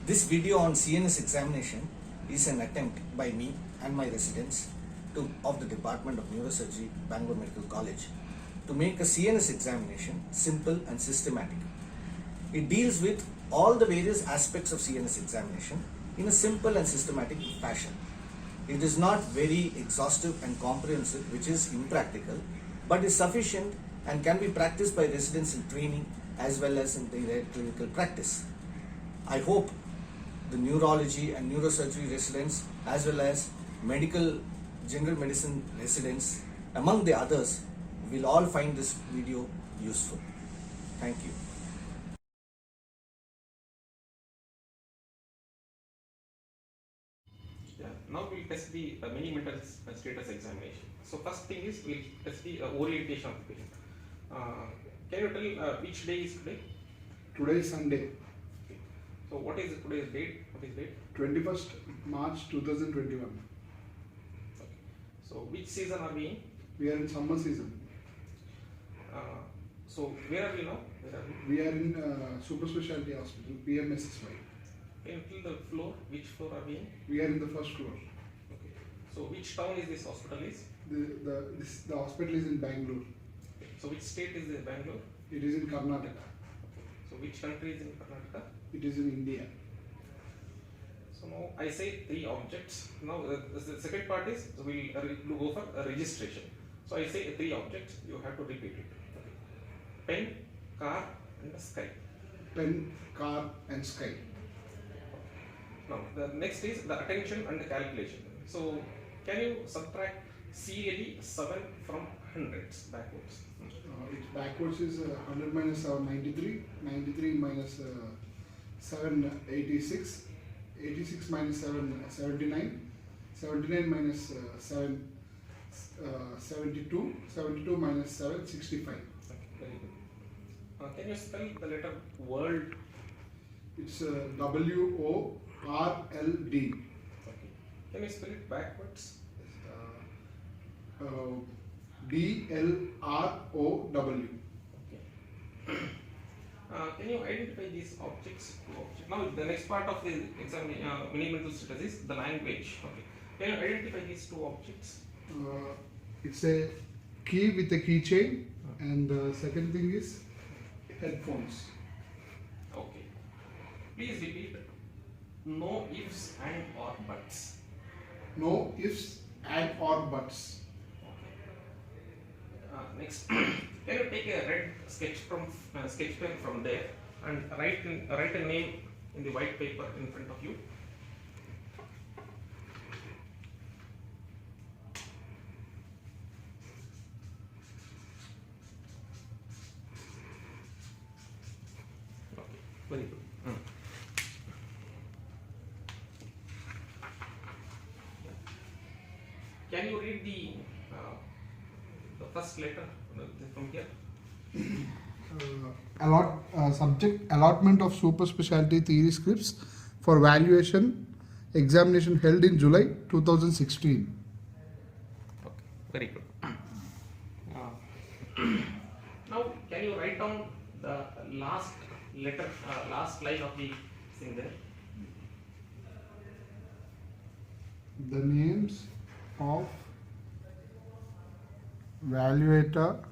This video on CNS examination is an attempt by me and my residents of the Department of Neurosurgery, Bangalore Medical College, to make a CNS examination simple and systematic. It deals with all the various aspects of CNS examination in a simple and systematic fashion. It is not very exhaustive and comprehensive, which is impractical, but is sufficient and can be practiced by residents in training as well as in their clinical practice. I hope the neurology and neurosurgery residents as well as medical general medicine residents, among the others, will all find this video useful. Thank you. Yeah, now we'll test the mini mental status examination. So first thing is we'll test the orientation of the patient. Can you tell which day is today? Today is Sunday, Okay. So what is today's date? What is date? 21st March 2021. Okay. So which season are we in? We are in summer season. So where are we now? Where are we? We are in Super Specialty Hospital, PMSSY. Can you tell the floor? Which floor are we in? We are in the first floor. Okay. So which town is this hospital is? The hospital is in Bangalore. Okay. So which state is this Bangalore? It is in Karnataka. Okay. So which country is in Karnataka? It is in India. So now I say three objects. Now the second part is so we'll go for a registration. So I say three objects. You have to repeat it. Okay. Pen, car, and the sky. Pen, car, and sky. Now the next is the attention and the calculation. So can you subtract serially 7 from hundreds backwards? It's backwards is 100 minus 7, 93. 93 minus 7, 86. 86 minus 7, 79. 79 minus 7, 72. 72 minus 7, 65. Okay, very good. Can you spell the letter world? It's WORLD. Okay. Can you spell it backwards? DLROW. Okay. Can you identify these objects? Now the next part of the exam, mini mental status is the language. Okay. Can you identify these two objects? It's a key with a keychain, and the second thing is headphones. Okay. Please repeat. No ifs and or buts. No ifs and or buts. Next, can you take a red sketch pen from there and write a name in the white paper in front of you? Okay, very good. Can you read the first letter from here? Subject allotment of super specialty theory scripts for valuation examination held in July 2016. Okay, very good. Now, can you write down the last letter, last line of the thing there? The names of valuator,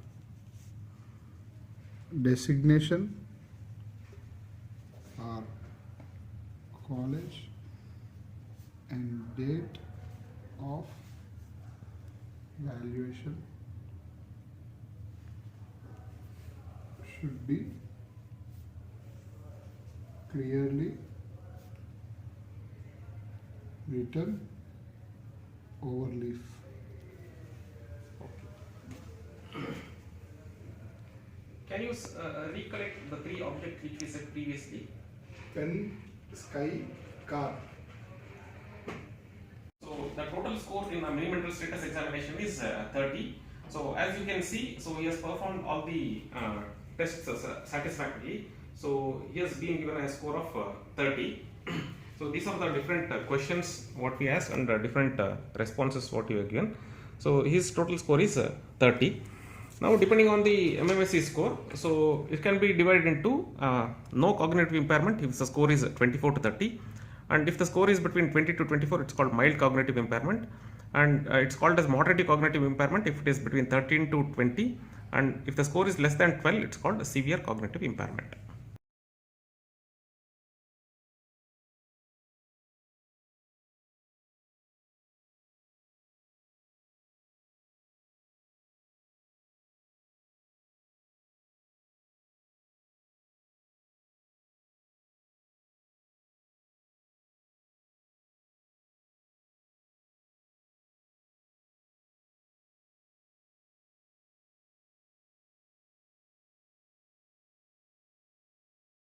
designation, are college, and date of valuation should be clearly written over leaf. Can you recollect the three objects which we said previously? Pen, sky, car. So the total score in a mini mental status examination is 30. So as you can see, so he has performed all the tests satisfactorily. So he has been given a score of 30. So these are the different questions what we asked and different responses what you have given. So his total score is 30. Now, depending on the MMSE score, so it can be divided into no cognitive impairment if the score is 24 to 30, and if the score is between 20 to 24, it's called mild cognitive impairment, and it's called as moderate cognitive impairment if it is between 13 to 20, and if the score is less than 12, it's called severe cognitive impairment.